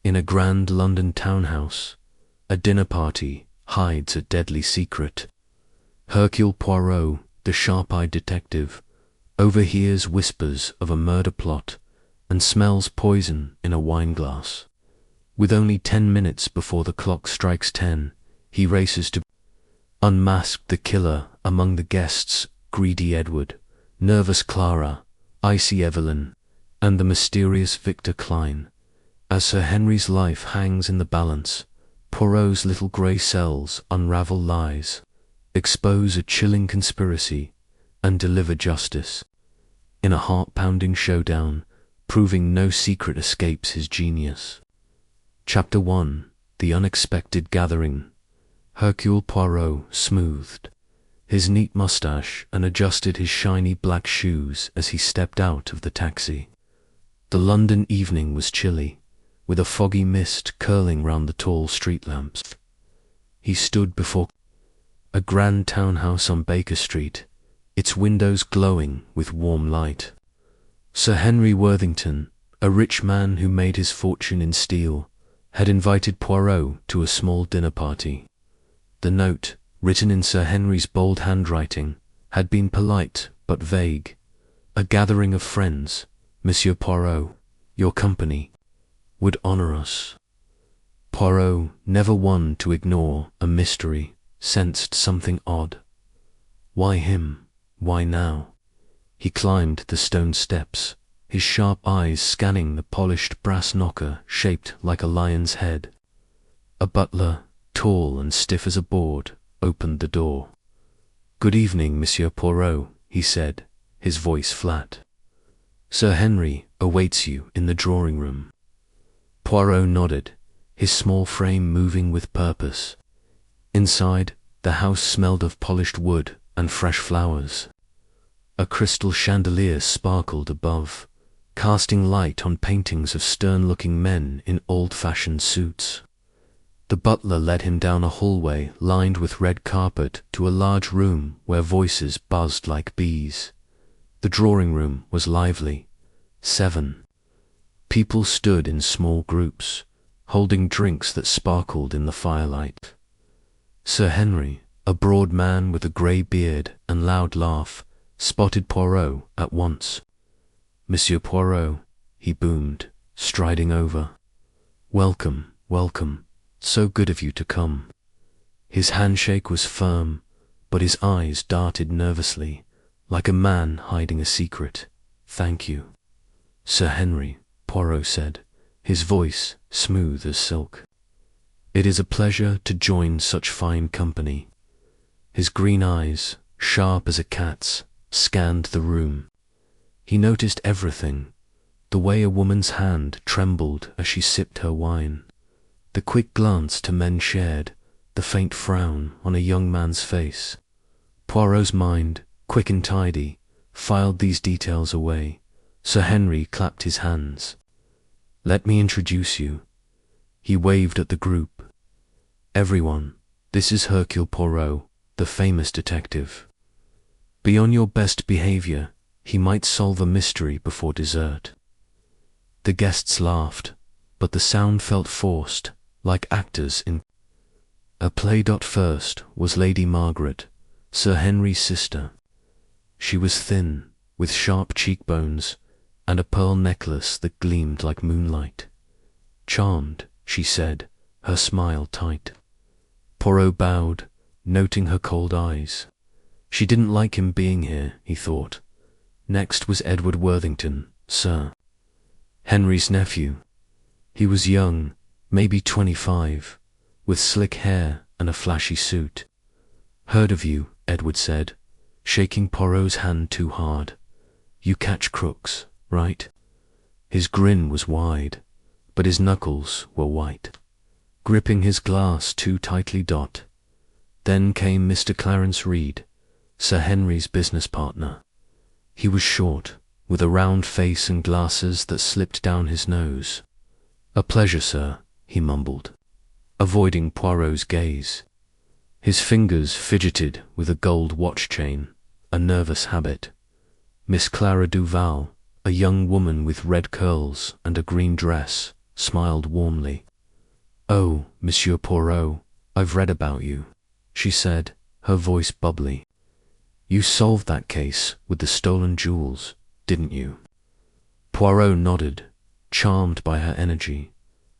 In a grand London townhouse, a dinner party hides a deadly secret. Hercule Poirot, the sharp-eyed detective, overhears whispers of a murder plot and smells poison in a wineglass. With only 10 minutes before the clock strikes 10, he races to unmask the killer. Among the guests, greedy Edward, nervous Clara, icy Evelyn, and the mysterious Victor Klein. As Sir Henry's life hangs in the balance, Poirot's little grey cells unravel lies, expose a chilling conspiracy, and deliver justice. In a heart-pounding showdown, proving no secret escapes his genius. Chapter 1. The Unexpected Gathering. Hercule Poirot smoothed his neat moustache and adjusted his shiny black shoes as he stepped out of the taxi. The London evening was chilly, with a foggy mist curling round the tall street lamps. He stood before a grand townhouse on Baker Street, its windows glowing with warm light. Sir Henry Worthington, a rich man who made his fortune in steel, had invited Poirot to a small dinner party. The note, written in Sir Henry's bold handwriting, had been polite but vague. A gathering of friends, Monsieur Poirot, your company, would honour us. Poirot, never one to ignore a mystery, sensed something odd. Why him? Why now? He climbed the stone steps, his sharp eyes scanning the polished brass knocker shaped like a lion's head. A butler, tall and stiff as a board, opened the door. "Good evening, Monsieur Poirot," he said, his voice flat. "Sir Henry awaits you in the drawing-room." Poirot nodded, his small frame moving with purpose. Inside, the house smelled of polished wood and fresh flowers. A crystal chandelier sparkled above, casting light on paintings of stern-looking men in old-fashioned suits. The butler led him down a hallway lined with red carpet to a large room where voices buzzed like bees. The drawing-room was lively. 7 people stood in small groups, holding drinks that sparkled in the firelight. Sir Henry, a broad man with a grey beard and loud laugh, spotted Poirot at once. "Monsieur Poirot," he boomed, striding over. "Welcome, welcome. So good of you to come." His handshake was firm, but his eyes darted nervously, like a man hiding a secret. "Thank you, Sir Henry," Poirot said, his voice smooth as silk. "It is a pleasure to join such fine company." His green eyes, sharp as a cat's, scanned the room. He noticed everything, the way a woman's hand trembled as she sipped her wine, the quick glance two men shared, the faint frown on a young man's face. Poirot's mind, quick and tidy, filed these details away. Sir Henry clapped his hands. "Let me introduce you." He waved at the group. "Everyone, this is Hercule Poirot, the famous detective. Be on your best behaviour, he might solve a mystery before dessert." The guests laughed, but the sound felt forced, like actors in a play. First was Lady Margaret, Sir Henry's sister. She was thin, with sharp cheekbones, and a pearl necklace that gleamed like moonlight. "Charmed," she said, her smile tight. Poirot bowed, noting her cold eyes. She didn't like him being here, he thought. Next was Edward Worthington, Sir Henry's nephew. He was young, maybe 25, with slick hair and a flashy suit. "Heard of you," Edward said, shaking Poirot's hand too hard. "You catch crooks, right?" His grin was wide, but his knuckles were white, gripping his glass too tightly. Then came Mr. Clarence Reed, Sir Henry's business partner. He was short, with a round face and glasses that slipped down his nose. "A pleasure, sir," he mumbled, avoiding Poirot's gaze. His fingers fidgeted with a gold watch chain, a nervous habit. Miss Clara Duval, a young woman with red curls and a green dress, smiled warmly. "Oh, Monsieur Poirot, I've read about you," she said, her voice bubbly. "You solved that case with the stolen jewels, didn't you?" Poirot nodded, charmed by her energy,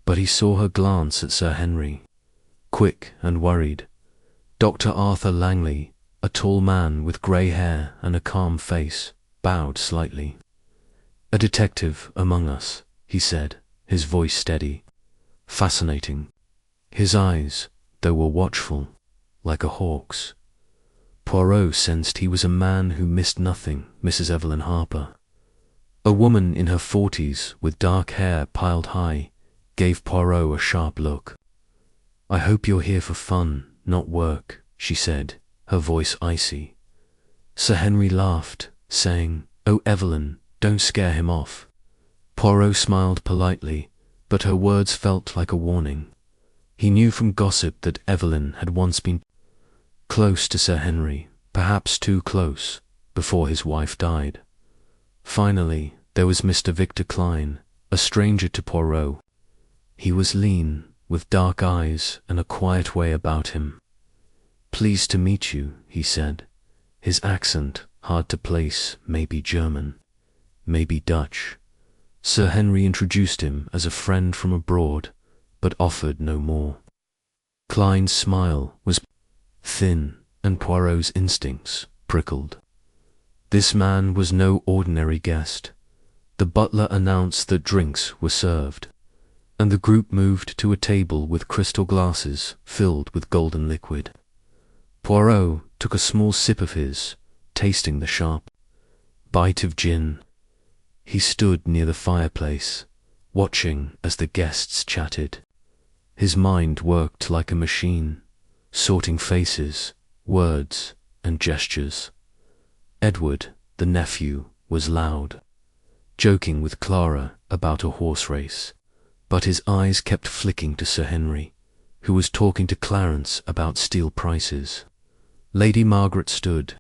but he saw her glance at Sir Henry. Quick and worried, Dr. Arthur Langley, a tall man with grey hair and a calm face, bowed slightly. "A detective among us," he said, his voice steady. "Fascinating." His eyes, though, were watchful, like a hawk's. Poirot sensed he was a man who missed nothing. Mrs. Evelyn Harper, a woman in her 40s with dark hair piled high, gave Poirot a sharp look. "I hope you're here for fun, not work," she said, her voice icy. Sir Henry laughed, saying, "Oh, Evelyn, don't scare him off." Poirot smiled politely, but her words felt like a warning. He knew from gossip that Evelyn had once been close to Sir Henry, perhaps too close, before his wife died. Finally, there was Mr. Victor Klein, a stranger to Poirot. He was lean, with dark eyes and a quiet way about him. "Pleased to meet you," he said, his accent hard to place, maybe German, maybe Dutch. Sir Henry introduced him as a friend from abroad, but offered no more. Klein's smile was thin, and Poirot's instincts prickled. This man was no ordinary guest. The butler announced that drinks were served, and the group moved to a table with crystal glasses filled with golden liquid. Poirot took a small sip of his, tasting the sharp bite of gin. He stood near the fireplace, watching as the guests chatted. His mind worked like a machine, sorting faces, words, and gestures. Edward, the nephew, was loud, joking with Clara about a horse race, but his eyes kept flicking to Sir Henry, who was talking to Clarence about steel prices. Lady Margaret stood,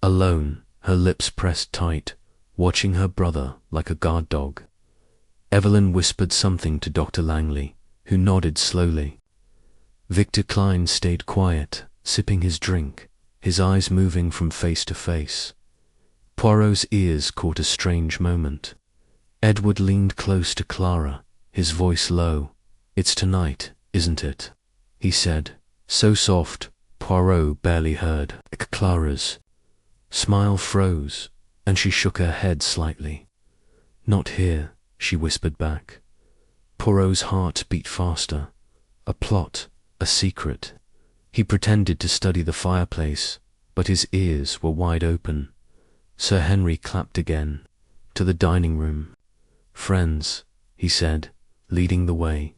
alone, her lips pressed tight, watching her brother like a guard dog. Evelyn whispered something to Dr. Langley, who nodded slowly. Victor Klein stayed quiet, sipping his drink, his eyes moving from face to face. Poirot's ears caught a strange moment. Edward leaned close to Clara, his voice low. "It's tonight, isn't it?" he said, so soft Poirot barely heard. Clara's smile froze, and she shook her head slightly. "Not here," she whispered back. Poirot's heart beat faster. A plot, a secret. He pretended to study the fireplace, but his ears were wide open. Sir Henry clapped again. "To the dining room. Friends," he said, leading the way.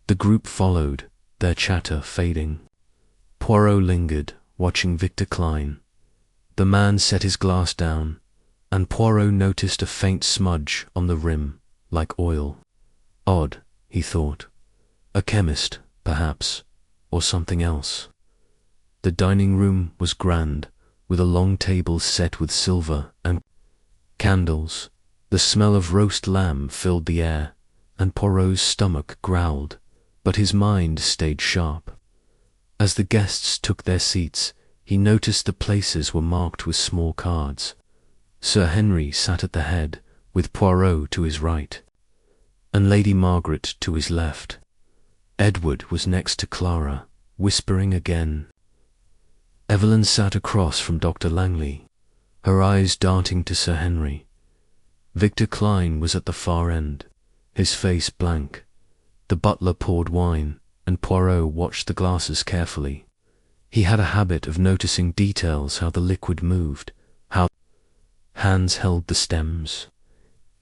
The group followed, their chatter fading. Poirot lingered, watching Victor Klein. The man set his glass down, and Poirot noticed a faint smudge on the rim, like oil. Odd, he thought. A chemist, perhaps, or something else. The dining room was grand, with a long table set with silver and candles. The smell of roast lamb filled the air, and Poirot's stomach growled, but his mind stayed sharp. As the guests took their seats, he noticed the places were marked with small cards. Sir Henry sat at the head, with Poirot to his right, and Lady Margaret to his left. Edward was next to Clara, whispering again. Evelyn sat across from Dr. Langley, her eyes darting to Sir Henry. Victor Klein was at the far end, his face blank. The butler poured wine, and Poirot watched the glasses carefully. He had a habit of noticing details, how the liquid moved, how hands held the stems.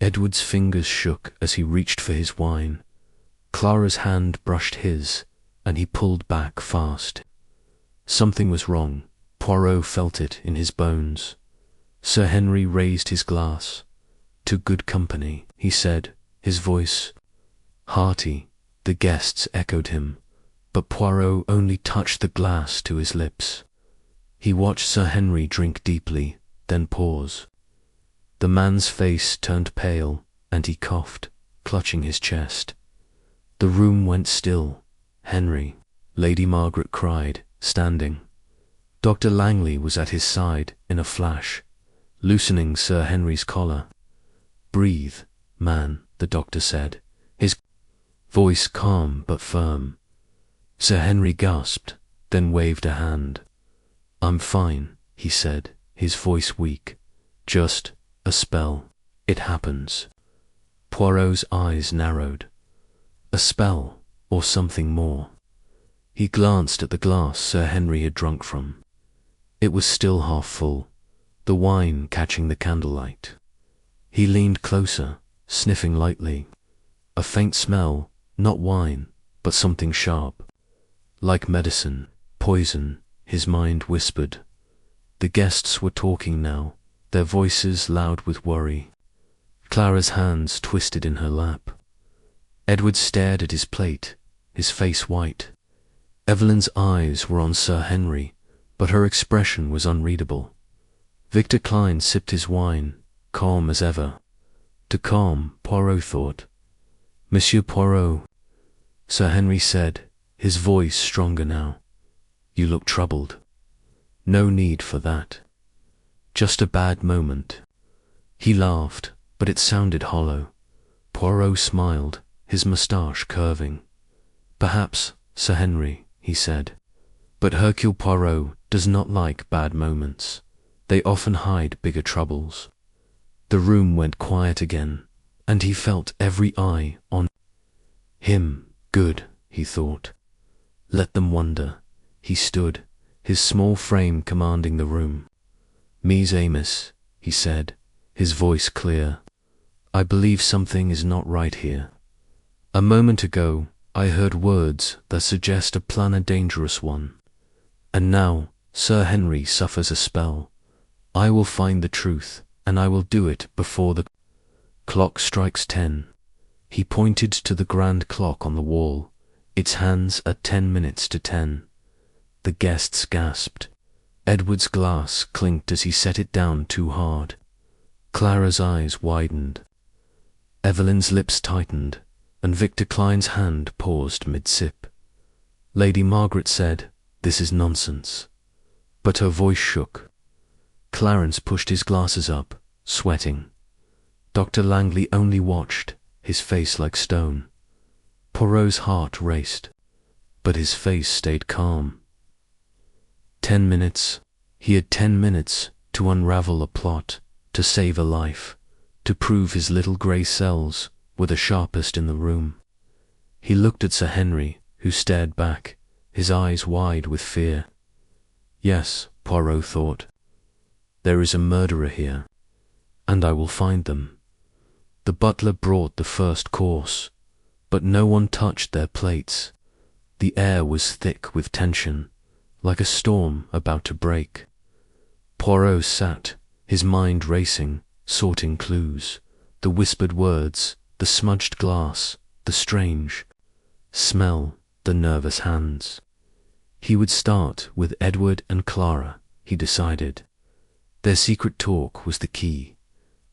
Edward's fingers shook as he reached for his wine. Clara's hand brushed his, and he pulled back fast. Something was wrong. Poirot felt it in his bones. Sir Henry raised his glass. "To good company," he said, his voice hearty. The guests echoed him, but Poirot only touched the glass to his lips. He watched Sir Henry drink deeply, then pause. The man's face turned pale, and he coughed, clutching his chest. The room went still. "Henry," Lady Margaret cried, standing. Dr. Langley was at his side in a flash, loosening Sir Henry's collar. "Breathe, man," the doctor said, his voice calm but firm. Sir Henry gasped, then waved a hand. "I'm fine," he said, his voice weak. "Just a spell. It happens." Poirot's eyes narrowed. A spell, or something more? He glanced at the glass Sir Henry had drunk from. It was still half full, the wine catching the candlelight. He leaned closer, sniffing lightly. A faint smell, not wine, but something sharp. Like medicine, poison, his mind whispered. The guests were talking now, their voices loud with worry. Clara's hands twisted in her lap. Edward stared at his plate, his face white. Evelyn's eyes were on Sir Henry, but her expression was unreadable. Victor Klein sipped his wine, calm as ever. To calm, Poirot thought. "Monsieur Poirot," Sir Henry said, his voice stronger now. "You look troubled." "No need for that. Just a bad moment." He laughed, but it sounded hollow. Poirot smiled, his moustache curving. "Perhaps, Sir Henry," he said, "but Hercule Poirot does not like bad moments. They often hide bigger troubles." The room went quiet again, and he felt every eye on him. Good, he thought. Let them wonder. He stood, his small frame commanding the room. "Mies Amos," he said, his voice clear. "I believe something is not right here. A moment ago, I heard words that suggest a plan a dangerous one. And now, Sir Henry suffers a spell. I will find the truth, and I will do it before the clock strikes 10. He pointed to the grand clock on the wall, its hands at 10 minutes to 10. The guests gasped. Edward's glass clinked as he set it down too hard. Clara's eyes widened. Evelyn's lips tightened, and Victor Klein's hand paused mid-sip. Lady Margaret said, "This is nonsense." But her voice shook. Clarence pushed his glasses up, sweating. Dr. Langley only watched, his face like stone. Poirot's heart raced, but his face stayed calm. 10 minutes. He had 10 minutes to unravel a plot, to save a life, to prove his little grey cells were the sharpest in the room. He looked at Sir Henry, who stared back, his eyes wide with fear. Yes, Poirot thought, there is a murderer here, and I will find them. The butler brought the first course, but no one touched their plates. The air was thick with tension, like a storm about to break. Poirot sat, his mind racing, sorting clues, the whispered words, the smudged glass, the strange smell, the nervous hands. He would start with Edward and Clara, he decided. Their secret talk was the key.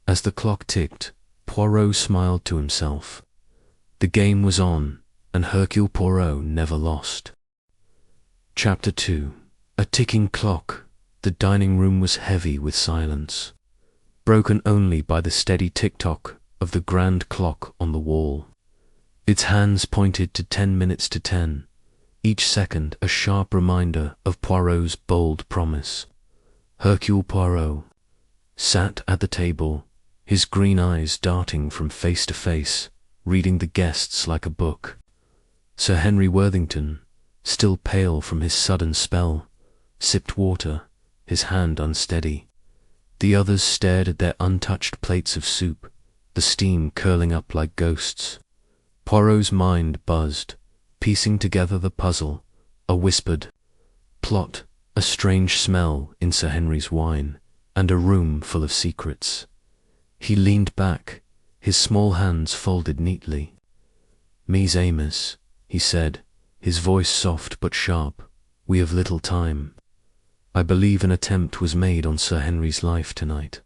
As the clock ticked, Poirot smiled to himself. The game was on, and Hercule Poirot never lost. Chapter 2. A ticking clock. The dining room was heavy with silence, broken only by the steady tick-tock of the grand clock on the wall. Its hands pointed to 10 minutes to 10, each second a sharp reminder of Poirot's bold promise. Hercule Poirot sat at the table, his green eyes darting from face to face, reading the guests like a book. Sir Henry Worthington, still pale from his sudden spell, sipped water, his hand unsteady. The others stared at their untouched plates of soup, the steam curling up like ghosts. Poirot's mind buzzed, piecing together the puzzle, a whispered plot, a strange smell in Sir Henry's wine, and a room full of secrets. He leaned back, his small hands folded neatly. "Mies Amos," he said, his voice soft but sharp, "we have little time. I believe an attempt was made on Sir Henry's life tonight."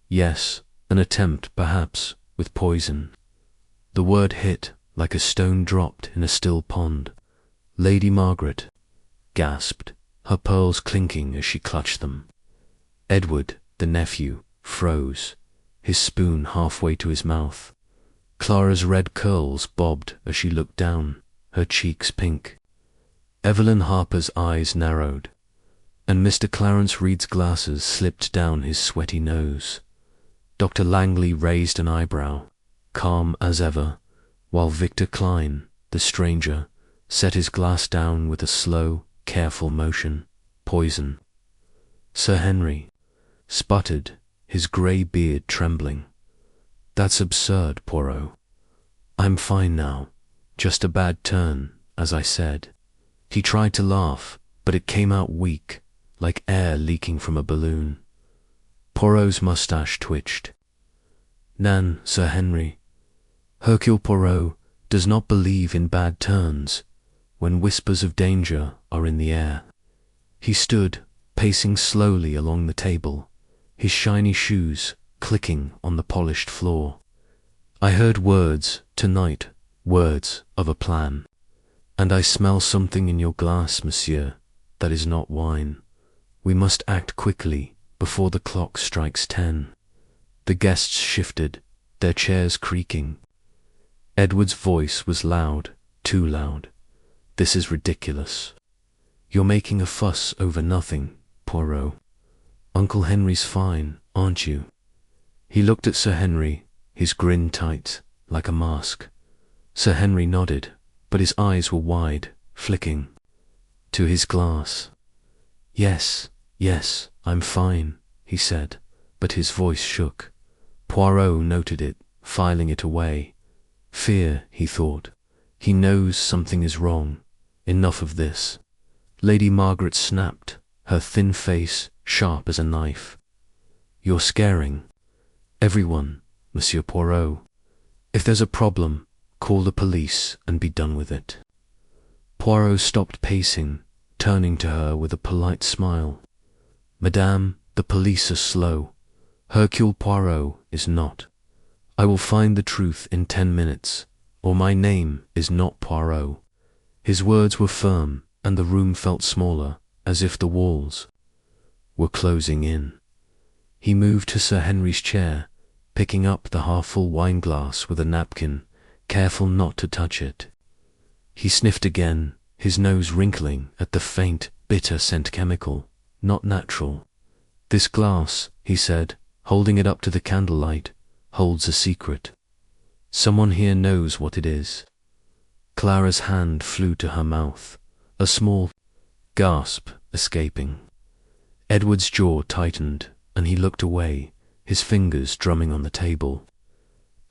"Yes, an attempt, perhaps, with poison." The word hit like a stone dropped in a still pond. Lady Margaret gasped, her pearls clinking as she clutched them. Edward, the nephew, froze, his spoon halfway to his mouth. Clara's red curls bobbed as she looked down, her cheeks pink. Evelyn Harper's eyes narrowed, and Mr. Clarence Reed's glasses slipped down his sweaty nose. Dr. Langley raised an eyebrow, calm as ever, while Victor Klein, the stranger, set his glass down with a slow, careful motion. Poison. Sir Henry sputtered, his grey beard trembling. That's absurd, Poirot. I'm fine now. Just a bad turn, as I said. He tried to laugh, but it came out weak, like air leaking from a balloon. Poirot's moustache twitched. Nan, Sir Henry, Hercule Poirot does not believe in bad turns when whispers of danger are in the air. He stood, pacing slowly along the table, his shiny shoes clicking on the polished floor. I heard words tonight, words of a plan. And I smell something in your glass, monsieur, that is not wine. We must act quickly before the clock strikes 10. The guests shifted, their chairs creaking. Edward's voice was loud, too loud. This is ridiculous. You're making a fuss over nothing, Poirot. Uncle Henry's fine, aren't you? He looked at Sir Henry, his grin tight, like a mask. Sir Henry nodded, but his eyes were wide, flicking to his glass. Yes, I'm fine, he said, but his voice shook. Poirot noted it, filing it away. Fear, he thought. He knows something is wrong. Enough of this. Lady Margaret snapped, her thin face sharp as a knife. You're scaring everyone, Monsieur Poirot. If there's a problem, call the police and be done with it. Poirot stopped pacing, turning to her with a polite smile. Madame, the police are slow. Hercule Poirot is not. I will find the truth in 10 minutes, or my name is not Poirot. His words were firm, and the room felt smaller, as if the walls were closing in. He moved to Sir Henry's chair, picking up the half-full wine-glass with a napkin, careful not to touch it. He sniffed again, his nose wrinkling at the faint, bitter scent chemical, not natural. This glass, he said, holding it up to the candlelight, holds a secret. Someone here knows what it is. Clara's hand flew to her mouth, a small gasp escaping. Edward's jaw tightened, and he looked away, his fingers drumming on the table.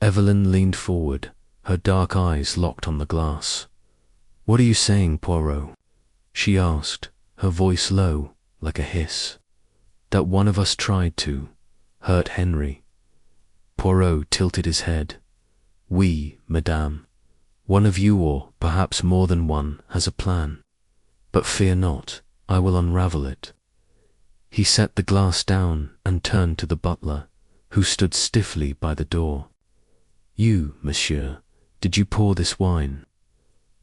Evelyn leaned forward, her dark eyes locked on the glass. What are you saying, Poirot? She asked, her voice low, like a hiss. That one of us tried to hurt Henry. Poirot tilted his head. We, madame. One of you, or perhaps more than one, has a plan. But fear not, I will unravel it. He set the glass down and turned to the butler, who stood stiffly by the door. You, monsieur, did you pour this wine?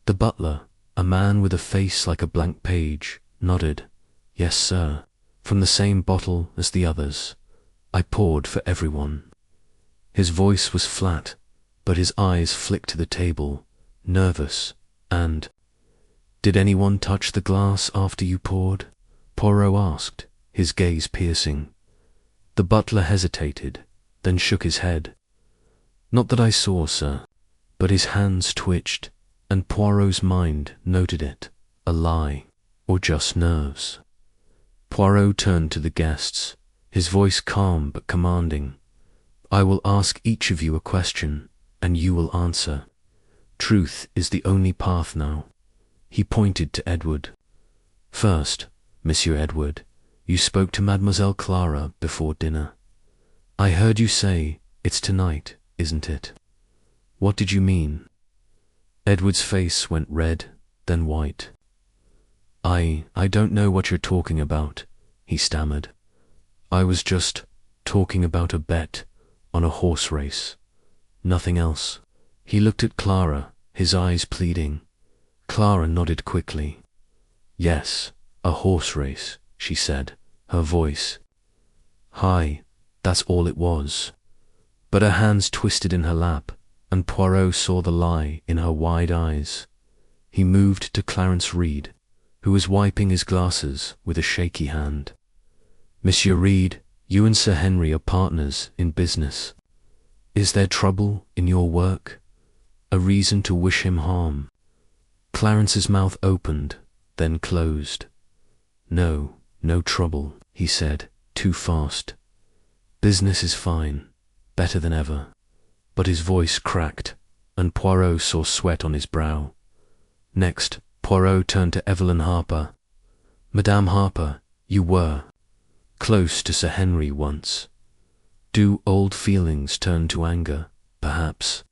The butler, a man with a face like a blank page, nodded. Yes, sir, from the same bottle as the others. I poured for everyone. His voice was flat, but his eyes flicked to the table, nervous, and... Did anyone touch the glass after you poured? Poirot asked, his gaze piercing. The butler hesitated, then shook his head. Not that I saw, sir, but his hands twitched, and Poirot's mind noted it, a lie, or just nerves. Poirot turned to the guests, his voice calm but commanding. I will ask each of you a question, and you will answer. Truth is the only path now. He pointed to Edward. First, Monsieur Edward, you spoke to Mademoiselle Clara before dinner. I heard you say, it's tonight, isn't it? What did you mean? Edward's face went red, then white. I don't know what you're talking about, he stammered. I was just talking about a bet on a horse race. Nothing else. He looked at Clara, his eyes pleading. Clara nodded quickly. Yes, a horse race, she said, her voice high. That's all it was. But her hands twisted in her lap, and Poirot saw the lie in her wide eyes. He moved to Clarence Reed, who was wiping his glasses with a shaky hand. Monsieur Reed, you and Sir Henry are partners in business. Is there trouble in your work? A reason to wish him harm? Clarence's mouth opened, then closed. No, no trouble, he said, too fast. Business is fine, better than ever. But his voice cracked, and Poirot saw sweat on his brow. Next, Poirot turned to Evelyn Harper. Madame Harper, you were close to Sir Henry once. Do old feelings turn to anger, perhaps?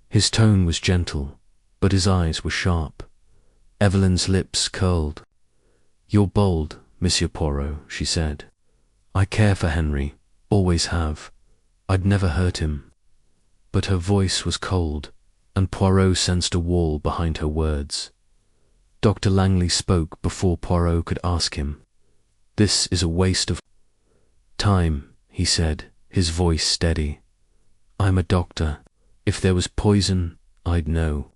His tone was gentle, but his eyes were sharp. Evelyn's lips curled. You're bold, Monsieur Poirot, she said. I care for Henry, always have. I'd never hurt him. But her voice was cold, and Poirot sensed a wall behind her words. Dr. Langley spoke before Poirot could ask him. This is a waste of time, he said, his voice steady. I'm a doctor. If there was poison, I'd know.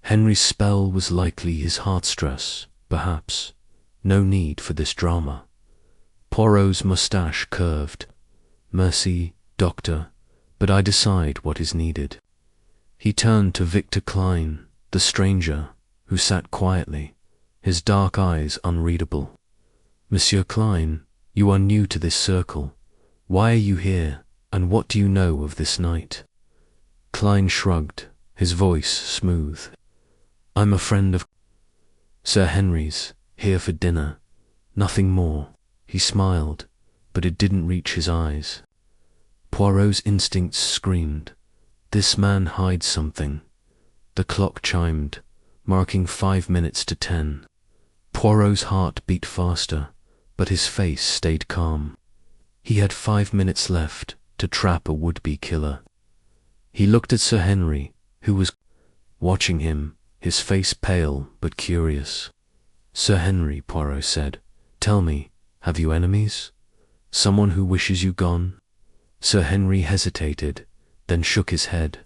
Henry's spell was likely his heart stress, perhaps. No need for this drama. Poirot's moustache curved. Merci, doctor, but I decide what is needed. He turned to Victor Klein, the stranger, who sat quietly, his dark eyes unreadable. Monsieur Klein, you are new to this circle. Why are you here, and what do you know of this night? Klein shrugged, his voice smooth. I'm a friend of Sir Henry's, here for dinner. Nothing more. He smiled, but it didn't reach his eyes. Poirot's instincts screamed. This man hides something. The clock chimed, marking 5 minutes to 10. Poirot's heart beat faster, but his face stayed calm. He had 5 minutes left to trap a would-be killer. He looked at Sir Henry, who was watching him, his face pale but curious. Sir Henry, Poirot said, tell me, have you enemies? Someone who wishes you gone? Sir Henry hesitated, then shook his head.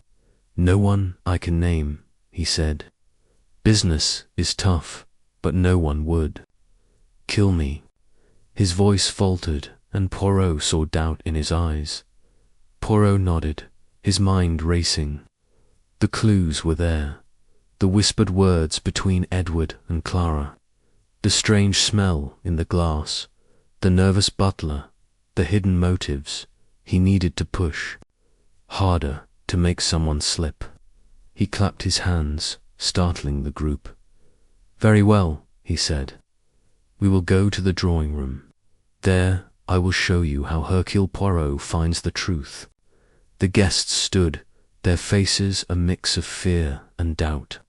No one I can name, he said. Business is tough, but no one would kill me. His voice faltered, and Poirot saw doubt in his eyes. Poirot nodded, his mind racing. The clues were there. The whispered words between Edward and Clara. The strange smell in the glass. The nervous butler. The hidden motives. He needed to push harder to make someone slip. He clapped his hands, startling the group. Very well, he said. We will go to the drawing room. There I will show you how Hercule Poirot finds the truth. The guests stood, their faces a mix of fear and doubt.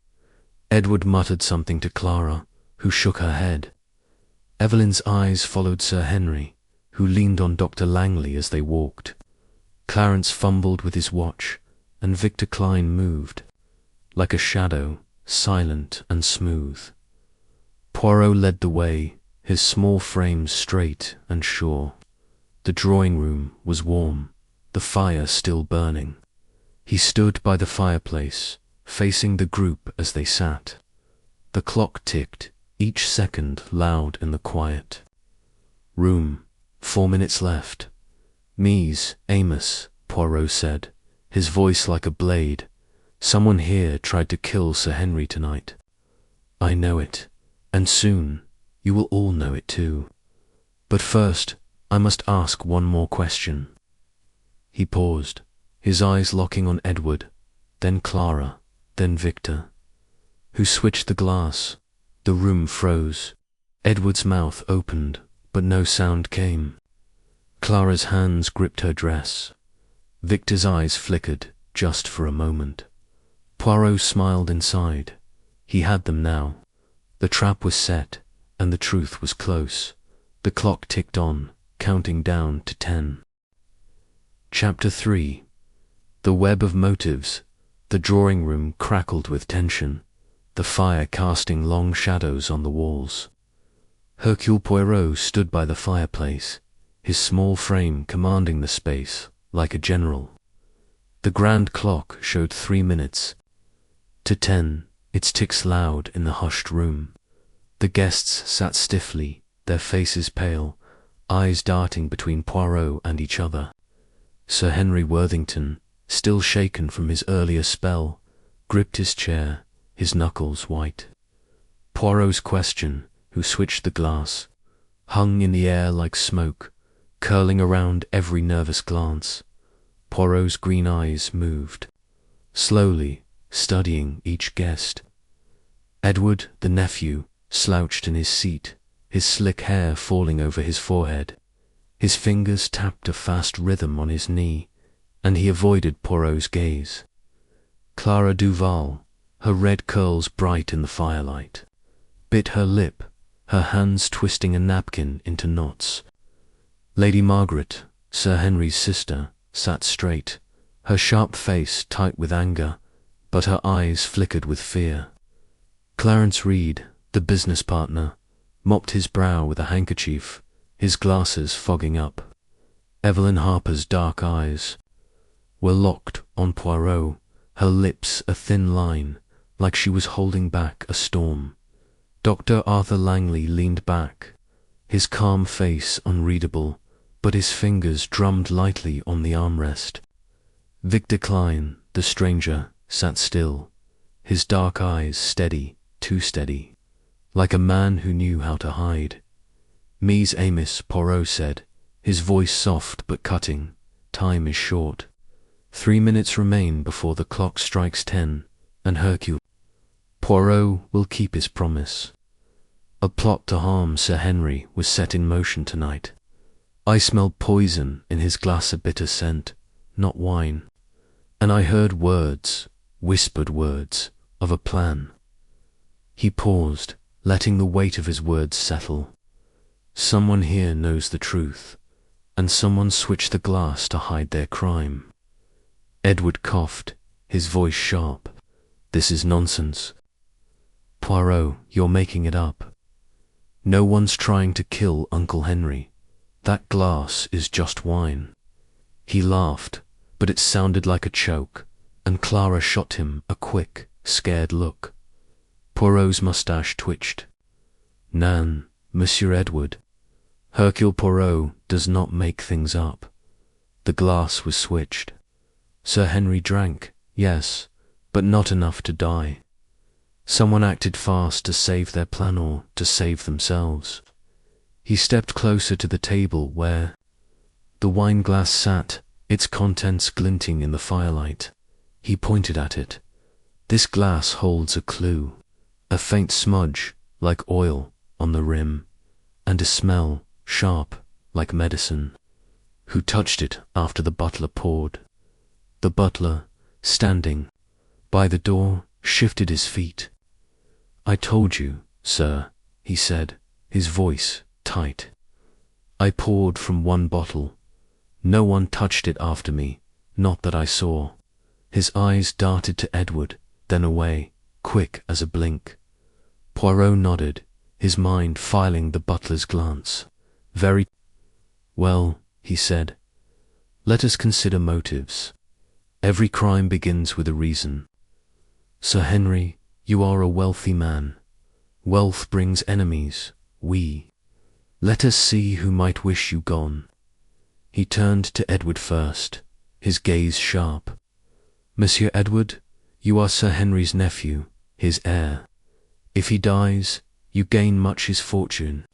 Edward muttered something to Clara, who shook her head. Evelyn's eyes followed Sir Henry, who leaned on Dr. Langley as they walked. Clarence fumbled with his watch, and Victor Klein moved, like a shadow, silent and smooth. Poirot led the way, his small frame straight and sure. The drawing room was warm, the fire still burning. He stood by the fireplace, facing the group as they sat. The clock ticked, each second loud in the quiet. Room, 4 minutes left. Mies, Amos, Poirot said, his voice like a blade. Someone here tried to kill Sir Henry tonight. I know it, and soon you will all know it too. But first, I must ask one more question. He paused, his eyes locking on Edward, then Clara, then Victor. Who switched the glass? The room froze. Edward's mouth opened, but no sound came. Clara's hands gripped her dress. Victor's eyes flickered, just for a moment. Poirot smiled inside. He had them now. The trap was set, and the truth was close. The clock ticked on, counting down to 10. Chapter 3. The Web of Motives, The drawing room crackled with tension, the fire casting long shadows on the walls. Hercule Poirot stood by the fireplace, his small frame commanding the space like a general. The grand clock showed 3 minutes to 10, its ticks loud in the hushed room. The guests sat stiffly, their faces pale, eyes darting between Poirot and each other. Sir Henry Worthington, still shaken from his earlier spell, gripped his chair, his knuckles white. Poirot's question, who switched the glass, hung in the air like smoke, curling around every nervous glance. Poirot's green eyes moved, slowly, studying each guest. Edward, the nephew, slouched in his seat, his slick hair falling over his forehead. His fingers tapped a fast rhythm on his knee, and he avoided Poirot's gaze. Clara Duval, her red curls bright in the firelight, bit her lip, her hands twisting a napkin into knots. Lady Margaret, Sir Henry's sister, sat straight, her sharp face tight with anger, but her eyes flickered with fear. Clarence Reed, the business partner, mopped his brow with a handkerchief, his glasses fogging up. Evelyn Harper's dark eyes were locked on Poirot, her lips a thin line, like she was holding back a storm. Dr. Arthur Langley leaned back, his calm face unreadable, but his fingers drummed lightly on the armrest. Victor Klein, the stranger, sat still, his dark eyes steady, too steady, like a man who knew how to hide. Mies Amos, Poirot said, his voice soft but cutting, time is short. 3 minutes remain before the clock strikes 10, and Hercule Poirot will keep his promise. A plot to harm Sir Henry was set in motion tonight. I smelled poison in his glass, a bitter scent, not wine. And I heard words, whispered words, of a plan. He paused, letting the weight of his words settle. Someone here knows the truth, and someone switched the glass to hide their crime. Edward coughed, his voice sharp. This is nonsense. Poirot, you're making it up. No one's trying to kill Uncle Henry. That glass is just wine. He laughed, but it sounded like a choke, and Clara shot him a quick, scared look. Poirot's moustache twitched. Nan, Monsieur Edward, Hercule Poirot does not make things up. The glass was switched. Sir Henry drank, yes, but not enough to die. Someone acted fast to save their plan or to save themselves. He stepped closer to the table where the wine glass sat, its contents glinting in the firelight. He pointed at it. This glass holds a clue, a faint smudge, like oil, on the rim, and a smell, sharp, like medicine. Who touched it after the butler poured? The butler, standing by the door, shifted his feet. I told you, sir, he said, his voice tight. I poured from one bottle. No one touched it after me, not that I saw. His eyes darted to Edward, then away, quick as a blink. Poirot nodded, his mind filing the butler's glance. Very well, he said. Let us consider motives. Every crime begins with a reason. Sir Henry, you are a wealthy man. Wealth brings enemies, Let us see who might wish you gone. He turned to Edward first, his gaze sharp. Monsieur Edward, you are Sir Henry's nephew, his heir. If he dies, you gain much his fortune,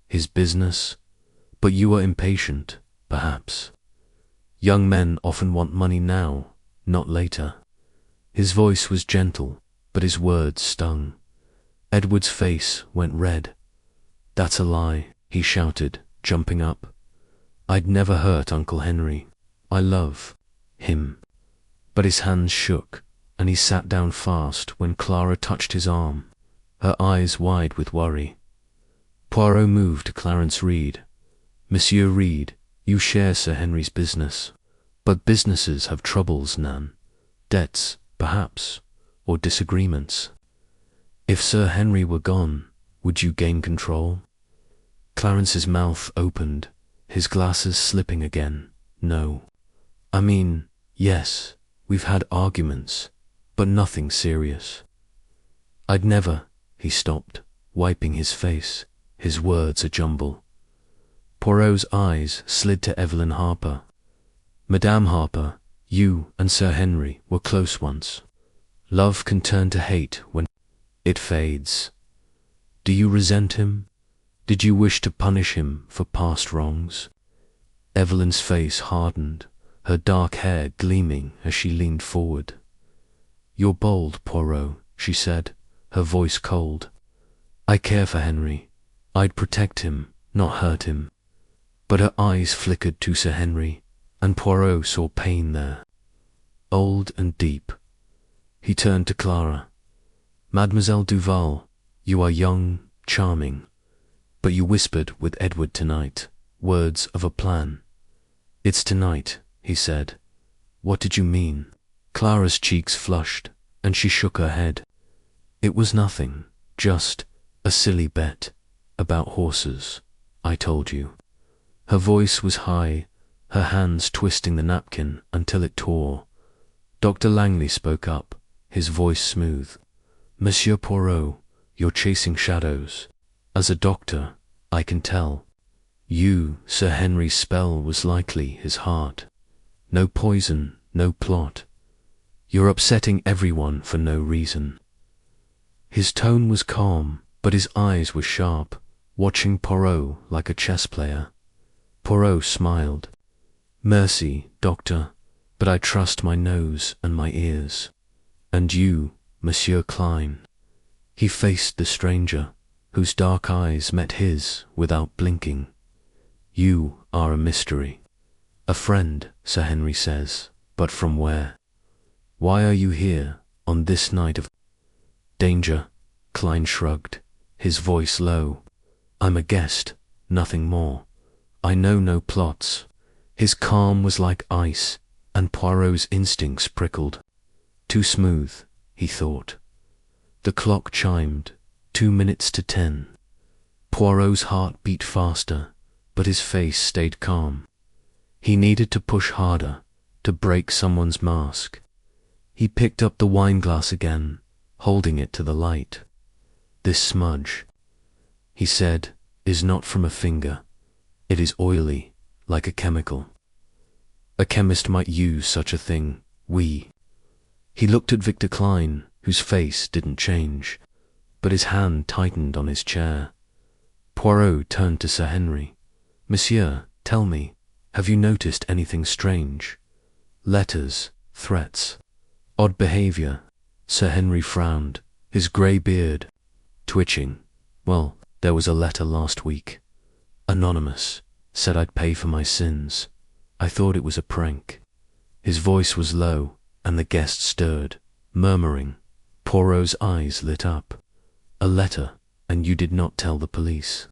his business, but you are impatient, perhaps. Young men often want money now, not later. His voice was gentle, but his words stung. Edward's face went red. That's a lie, he shouted, jumping up. I'd never hurt Uncle Henry. I love him. But his hands shook, and he sat down fast when Clara touched his arm, her eyes wide with worry. Poirot moved to Clarence Reed. Monsieur Reed, you share Sir Henry's business. But businesses have troubles, Nan. Debts, perhaps, or disagreements. If Sir Henry were gone, would you gain control? Clarence's mouth opened, his glasses slipping again. No. I mean, yes, we've had arguments, but nothing serious. I'd never, he stopped, wiping his face, his words a jumble. Poirot's eyes slid to Evelyn Harper. Madame Harper, you and Sir Henry were close once. Love can turn to hate when it fades. Do you resent him? Did you wish to punish him for past wrongs? Evelyn's face hardened, her dark hair gleaming as she leaned forward. You're bold, Poirot, she said, her voice cold. I care for Henry. I'd protect him, not hurt him. But her eyes flickered to Sir Henry, and Poirot saw pain there, old and deep. He turned to Clara. Mademoiselle Duval, you are young, charming, but you whispered with Edward tonight, words of a plan. It's tonight, he said. What did you mean? Clara's cheeks flushed, and she shook her head. It was nothing, just a silly bet about horses, I told you. Her voice was high, her hands twisting the napkin until it tore. Dr. Langley spoke up, his voice smooth. Monsieur Poirot, you're chasing shadows. As a doctor, I can tell. You, Sir Henry's spell was likely his heart. No poison, no plot. You're upsetting everyone for no reason. His tone was calm, but his eyes were sharp, watching Poirot like a chess player. Poirot smiled. Mercy, doctor, but I trust my nose and my ears. And you, Monsieur Klein. He faced the stranger, whose dark eyes met his without blinking. You are a mystery. A friend, Sir Henry says, but from where? Why are you here on this night of danger? Klein shrugged, his voice low. I'm a guest, nothing more. I know no plots. His calm was like ice, and Poirot's instincts prickled. Too smooth, he thought. The clock chimed, 2 minutes to 10. Poirot's heart beat faster, but his face stayed calm. He needed to push harder, to break someone's mask. He picked up the wineglass again, holding it to the light. This smudge, he said, is not from a finger. It is oily, like a chemical. A chemist might use such a thing. He looked at Victor Klein, whose face didn't change, but his hand tightened on his chair. Poirot turned to Sir Henry. Monsieur, tell me, have you noticed anything strange? Letters, threats, odd behavior. Sir Henry frowned, his grey beard twitching. Well, there was a letter last week. Anonymous, said I'd pay for my sins. I thought it was a prank. His voice was low, and the guest stirred, murmuring. Poirot's eyes lit up. A letter, and you did not tell the police.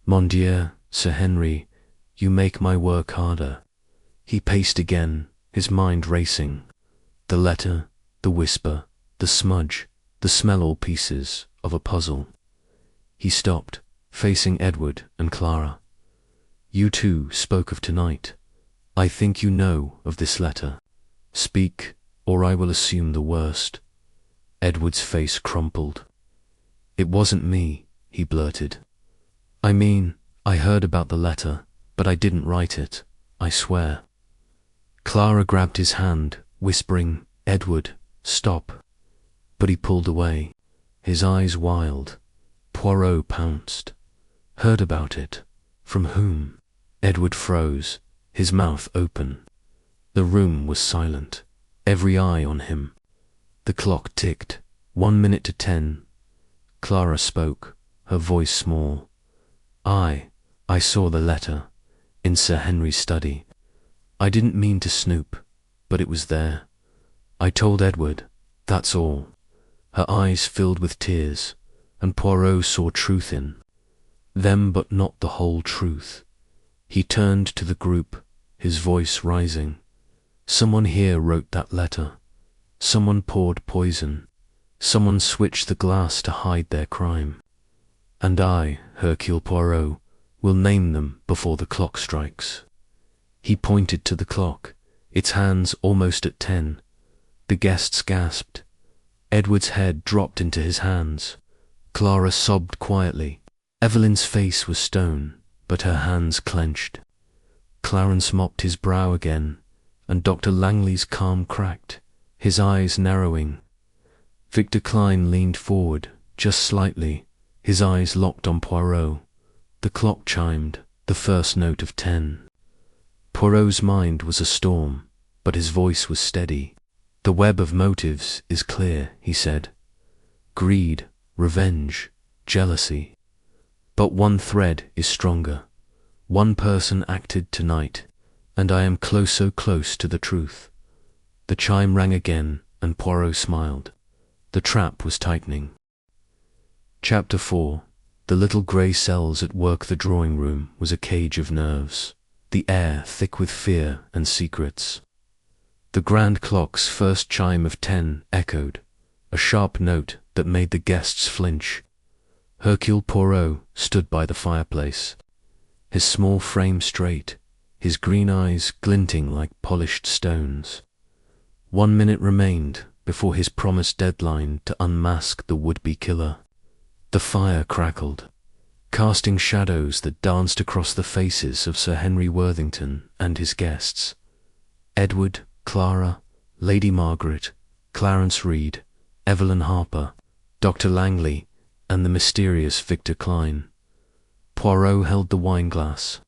Mon Dieu, Sir Henry, you make my work harder. He paced again, his mind racing. The letter, the whisper, the smudge, the smell, all pieces of a puzzle. He stopped, facing Edward and Clara. You two spoke of tonight. I think you know of this letter. Speak, or I will assume the worst. Edward's face crumpled. It wasn't me, he blurted. I mean, I heard about the letter, but I didn't write it, I swear. Clara grabbed his hand, whispering, Edward, stop. But he pulled away, his eyes wild. Poirot pounced. Heard about it? From whom? Edward froze, his mouth open. The room was silent, every eye on him. The clock ticked, 1 minute to 10. Clara spoke, her voice small. I saw the letter, in Sir Henry's study. I didn't mean to snoop, but it was there. I told Edward, that's all. Her eyes filled with tears, and Poirot saw truth in them, but not the whole truth. He turned to the group, his voice rising. Someone here wrote that letter. Someone poured poison. Someone switched the glass to hide their crime. And I, Hercule Poirot, will name them before the clock strikes." He pointed to the clock, its hands almost at 10. The guests gasped. Edward's head dropped into his hands. Clara sobbed quietly. Evelyn's face was stone, but her hands clenched. Clarence mopped his brow again, and Dr. Langley's calm cracked, his eyes narrowing. Victor Klein leaned forward, just slightly, his eyes locked on Poirot. The clock chimed, the first note of 10. Poirot's mind was a storm, but his voice was steady. "The web of motives is clear," he said. "Greed, revenge, jealousy. But one thread is stronger. One person acted tonight, and I am so close to the truth." The chime rang again, and Poirot smiled. The trap was tightening. Chapter 4. The little grey cells at work. The drawing room was a cage of nerves, the air thick with fear and secrets. The grand clock's first chime of 10 echoed, a sharp note that made the guests flinch. Hercule Poirot stood by the fireplace, his small frame straight, his green eyes glinting like polished stones. 1 minute remained before his promised deadline to unmask the would-be killer. The fire crackled, casting shadows that danced across the faces of Sir Henry Worthington and his guests. Edward, Clara, Lady Margaret, Clarence Reed, Evelyn Harper, Dr. Langley, and the mysterious Victor Klein. Poirot held the wineglass,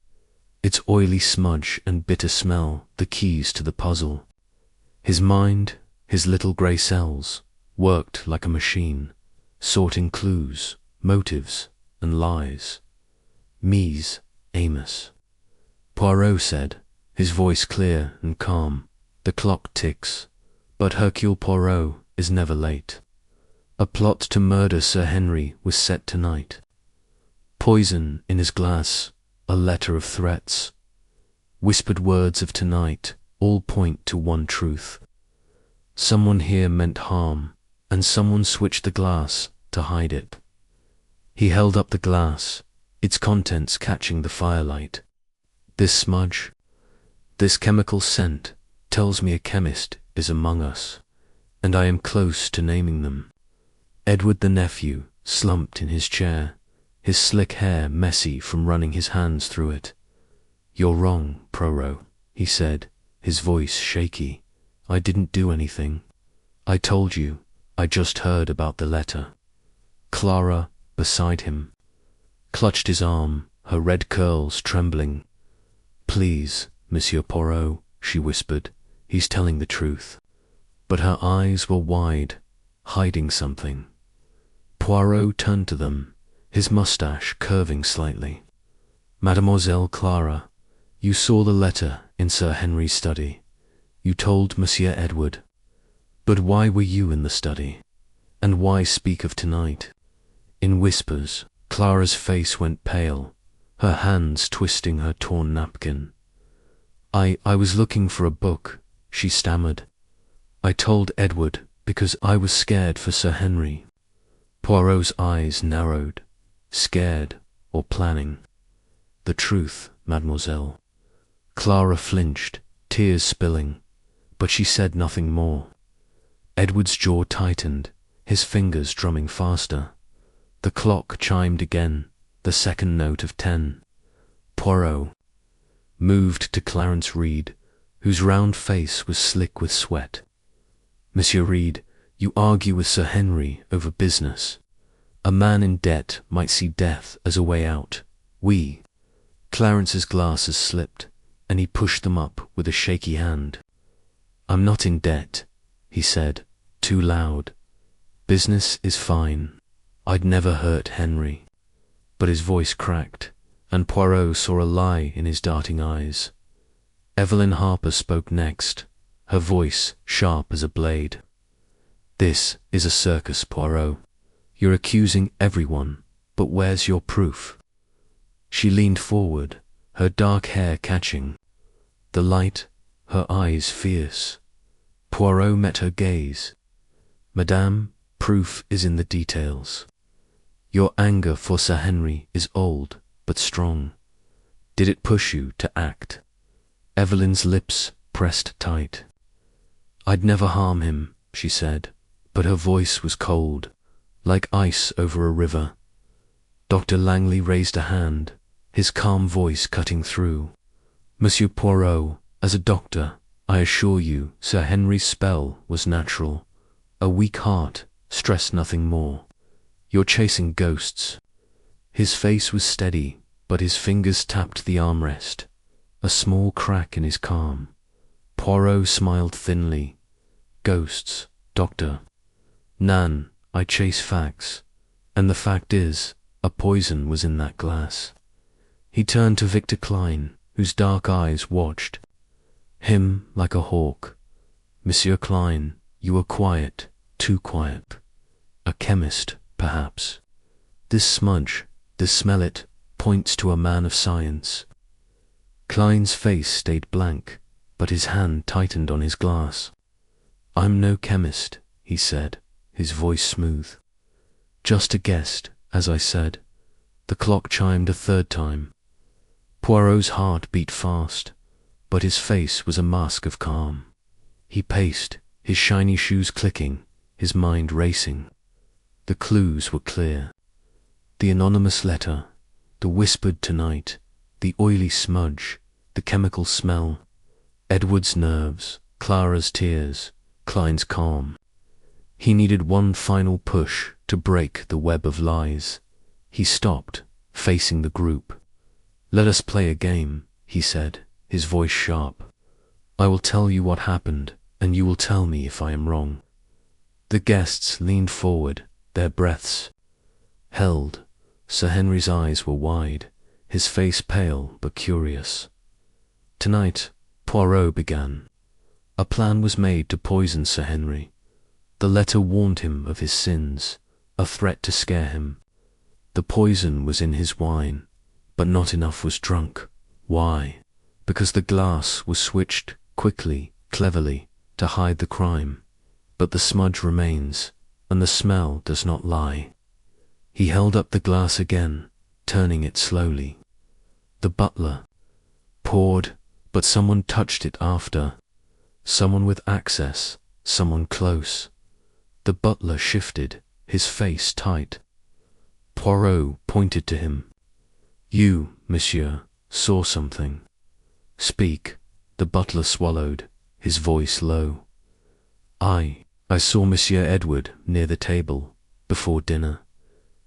its oily smudge and bitter smell the keys to the puzzle. His mind, his little grey cells, worked like a machine, sorting clues, motives, and lies. "Mise, Amos," Poirot said, his voice clear and calm. "The clock ticks, but Hercule Poirot is never late. A plot to murder Sir Henry was set tonight. Poison in his glass, a letter of threats. Whispered words of tonight all point to one truth. Someone here meant harm, and someone switched the glass to hide it." He held up the glass, its contents catching the firelight. "This smudge, this chemical scent, tells me a chemist is among us, and I am close to naming them." Edward the nephew slumped in his chair, his slick hair messy from running his hands through it. "You're wrong, Poirot," he said, his voice shaky. "I didn't do anything. I told you, I just heard about the letter." Clara, beside him, clutched his arm, her red curls trembling. "Please, Monsieur Poirot," she whispered, "he's telling the truth." But her eyes were wide, hiding something. Poirot turned to them, his moustache curving slightly. "Mademoiselle Clara, you saw the letter in Sir Henry's study. You told Monsieur Edward. But why were you in the study? And why speak of tonight?" In whispers, Clara's face went pale, her hands twisting her torn napkin. I was looking for a book," she stammered. "I told Edward because I was scared for Sir Henry." Poirot's eyes narrowed. "Scared or planning?" "The truth, mademoiselle." Clara flinched, tears spilling, but she said nothing more. Edward's jaw tightened, his fingers drumming faster. The clock chimed again, the second note of 10. Poirot moved to Clarence Reed, whose round face was slick with sweat. "Monsieur Reed, you argue with Sir Henry over business. A man in debt might see death as a way out. Clarence's glasses slipped, and he pushed them up with a shaky hand. "I'm not in debt," he said, too loud. "Business is fine. I'd never hurt Henry." But his voice cracked, and Poirot saw a lie in his darting eyes. Evelyn Harper spoke next, her voice sharp as a blade. "This is a circus, Poirot. You're accusing everyone, but where's your proof?" She leaned forward, her dark hair catching. The light, her eyes fierce. Poirot met her gaze. Madame, proof is in the details. Your anger for Sir Henry is old, but strong. Did it push you to act? Evelyn's lips pressed tight. I'd never harm him, she said, but her voice was cold, like ice over a river. Dr. Langley raised a hand, his calm voice cutting through. Monsieur Poirot, as a doctor, I assure you Sir Henry's spell was natural. A weak heart, stress nothing more. You're chasing ghosts. His face was steady, but his fingers tapped the armrest. A small crack in his calm. Poirot smiled thinly. Ghosts, doctor. Nan, I chase facts. And the fact is, a poison was in that glass. He turned to Victor Klein, whose dark eyes watched him like a hawk. Monsieur Klein, you are quiet, too quiet. A chemist, perhaps. This smudge, this smell it, points to a man of science. Klein's face stayed blank, but his hand tightened on his glass. I'm no chemist, he said, his voice smooth. Just a guest, as I said. The clock chimed a third time. Poirot's heart beat fast, but his face was a mask of calm. He paced, his shiny shoes clicking, his mind racing. The clues were clear. The anonymous letter, the whispered tonight, the oily smudge, the chemical smell, Edward's nerves, Clara's tears, Klein's calm. He needed one final push to break the web of lies. He stopped, facing the group. Let us play a game, he said, his voice sharp. I will tell you what happened, and you will tell me if I am wrong. The guests leaned forward, their breaths held. Sir Henry's eyes were wide, his face pale but curious. Tonight, Poirot began. A plan was made to poison Sir Henry. The letter warned him of his sins, a threat to scare him. The poison was in his wine, but not enough was drunk. Why? Because the glass was switched quickly, cleverly, to hide the crime. But the smudge remains, and the smell does not lie. He held up the glass again, turning it slowly. The butler poured, but someone touched it after. Someone with access, someone close. The butler shifted, his face tight. Poirot pointed to him. You, monsieur, saw something. Speak. The butler swallowed, his voice low. I saw Monsieur Edward near the table, before dinner.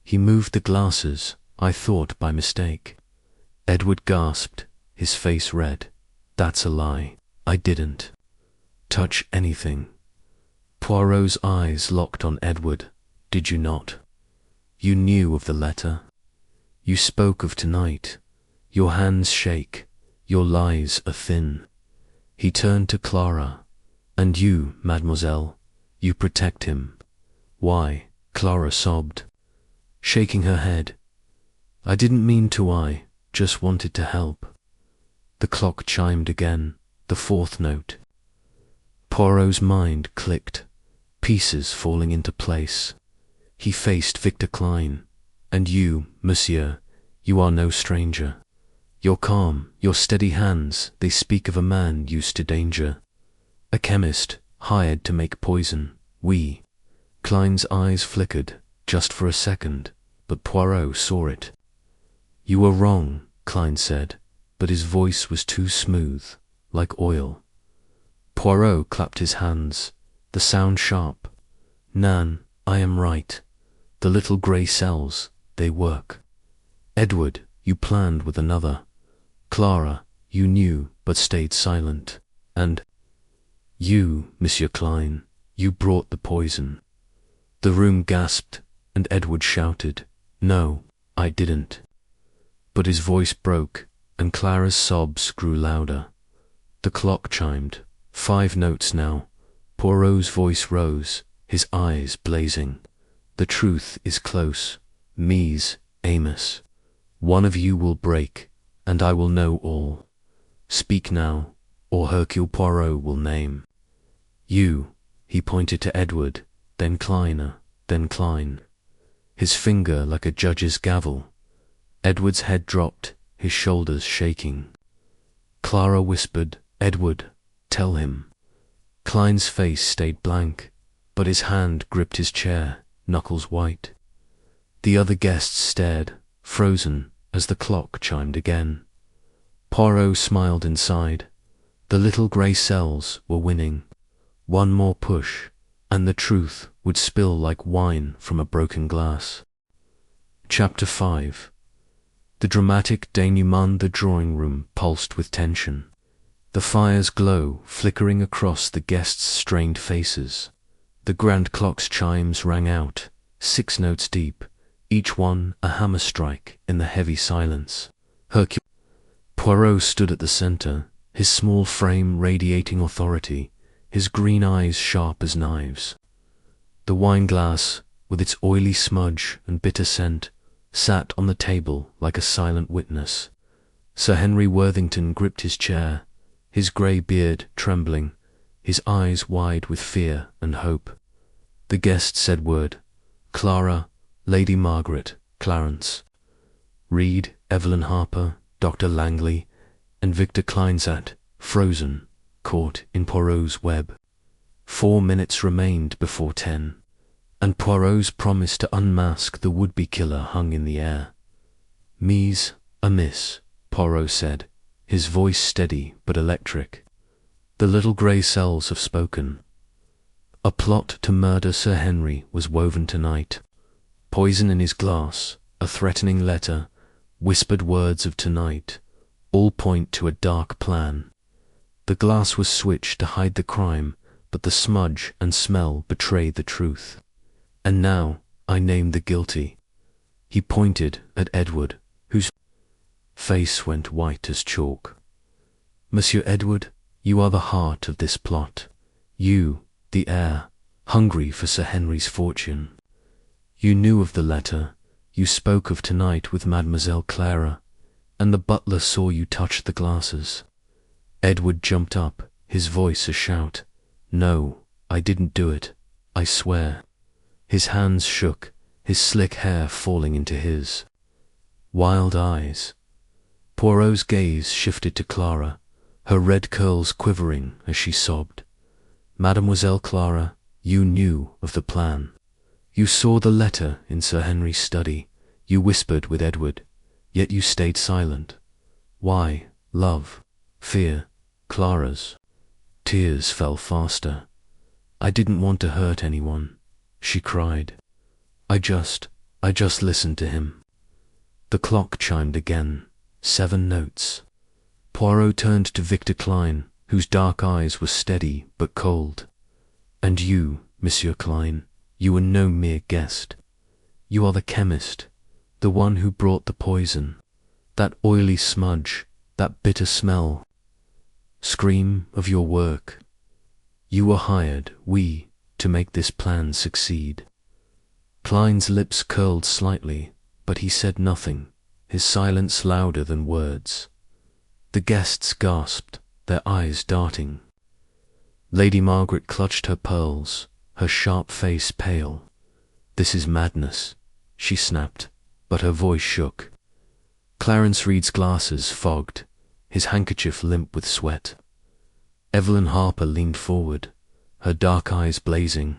He moved the glasses, I thought by mistake. Edward gasped, his face red. That's a lie. I didn't touch anything. Poirot's eyes locked on Edward. Did you not? You knew of the letter. You spoke of tonight. Your hands shake. Your lies are thin. He turned to Clara. And you, mademoiselle, you protect him. Why? Clara sobbed, shaking her head. I didn't mean to, I just wanted to help. The clock chimed again, the fourth note. Poirot's mind clicked, pieces falling into place. He faced Victor Klein. And you, monsieur, you are no stranger. Your calm, your steady hands, they speak of a man used to danger. A chemist, hired to make poison. We. Klein's eyes flickered, just for a second, but Poirot saw it. You were wrong, Klein said, but his voice was too smooth, like oil. Poirot clapped his hands, the sound sharp. Nan, I am right. The little grey cells, they work. Edward, you planned with another. Clara, you knew but stayed silent. And you, Monsieur Klein, you brought the poison. The room gasped, and Edward shouted, No, I didn't. But his voice broke, and Clara's sobs grew louder. The clock chimed, 5 notes now. Poirot's voice rose, his eyes blazing. The truth is close. Mies, Amos. One of you will break, and I will know all. Speak now, or Hercule Poirot will name. You, he pointed to Edward, then Kleiner, then Klein. His finger like a judge's gavel. Edward's head dropped, his shoulders shaking. Clara whispered, Edward, tell him. Klein's face stayed blank, but his hand gripped his chair, knuckles white. The other guests stared, frozen, as the clock chimed again. Poirot smiled inside. The little grey cells were winning. One more push, and the truth would spill like wine from a broken glass. Chapter 5. The dramatic denouement. The drawing room pulsed with tension. The fire's glow flickering across the guests' strained faces. The grand clock's chimes rang out, 6 notes deep, each one a hammer strike in the heavy silence. Hercule Poirot stood at the center, his small frame radiating authority, his green eyes sharp as knives. The wine-glass, with its oily smudge and bitter scent, sat on the table like a silent witness. Sir Henry Worthington gripped his chair, his grey beard trembling, his eyes wide with fear and hope. The guests said word: Clara, Lady Margaret, Clarence. Reed, Evelyn Harper, Dr. Langley, and Victor Klein sat, frozen, caught in Poirot's web. 4 minutes remained before 10, and Poirot's promise to unmask the would-be killer hung in the air. Mise a miss, Poirot said, his voice steady but electric. The little grey cells have spoken. A plot to murder Sir Henry was woven tonight. Poison in his glass, a threatening letter, whispered words of tonight, all point to a dark plan. The glass was switched to hide the crime, but the smudge and smell betrayed the truth. And now I name the guilty. He pointed at Edward, whose face went white as chalk. Monsieur Edward, you are the heart of this plot. You, the heir, hungry for Sir Henry's fortune. You knew of the letter, you spoke of tonight with Mademoiselle Clara, and the butler saw you touch the glasses. Edward jumped up, his voice a shout. No, I didn't do it, I swear. His hands shook, his slick hair falling into his. Wild eyes. Poirot's gaze shifted to Clara, her red curls quivering as she sobbed. Mademoiselle Clara, you knew of the plan. You saw the letter in Sir Henry's study. You whispered with Edward, yet you stayed silent. Why? Love, fear, Clara's. Tears fell faster. I didn't want to hurt anyone, she cried. I just listened to him. The clock chimed again, 7 notes. Poirot turned to Victor Klein, whose dark eyes were steady but cold. And you, Monsieur Klein, you were no mere guest. You are the chemist, the one who brought the poison, that oily smudge, that bitter smell. Scream of your work. You were hired, to make this plan succeed. Klein's lips curled slightly, but he said nothing, his silence louder than words. The guests gasped, their eyes darting. Lady Margaret clutched her pearls, her sharp face pale. This is madness, she snapped, but her voice shook. Clarence Reed's glasses fogged, his handkerchief limp with sweat. Evelyn Harper leaned forward, her dark eyes blazing.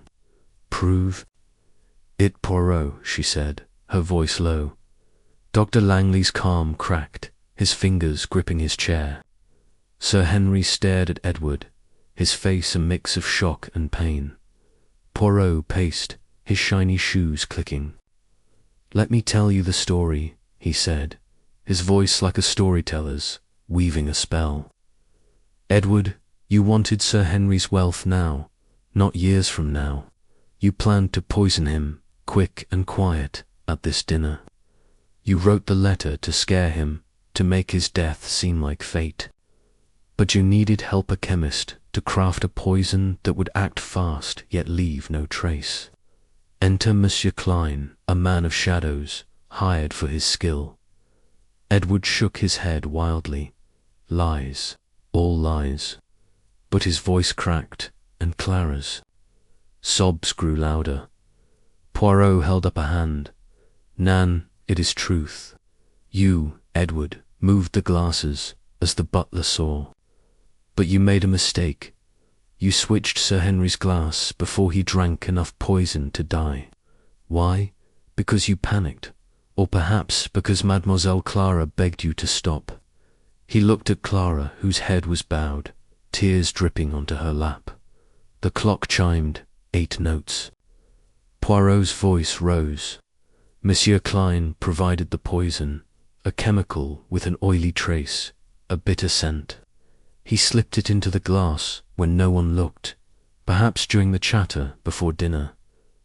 Prove it, Poirot, she said, her voice low. Dr. Langley's calm cracked, his fingers gripping his chair. Sir Henry stared at Edward, his face a mix of shock and pain. Poirot paced, his shiny shoes clicking. Let me tell you the story, he said, his voice like a storyteller's, weaving a spell. Edward, you wanted Sir Henry's wealth now, not years from now. You planned to poison him, quick and quiet, at this dinner. You wrote the letter to scare him, to make his death seem like fate. But you needed help, a chemist, to craft a poison that would act fast yet leave no trace. Enter Monsieur Klein, a man of shadows, hired for his skill. Edward shook his head wildly. Lies, all lies. But his voice cracked, and Clara's. Sobs grew louder. Poirot held up a hand. Nan, it is truth. You, Edward, moved the glasses, as the butler saw. But you made a mistake. You switched Sir Henry's glass before he drank enough poison to die. Why? Because you panicked, or perhaps because Mademoiselle Clara begged you to stop. He looked at Clara, whose head was bowed, tears dripping onto her lap. The clock chimed 8 notes. Poirot's voice rose. Monsieur Klein provided the poison, a chemical with an oily trace, a bitter scent. He slipped it into the glass when no one looked, perhaps during the chatter before dinner.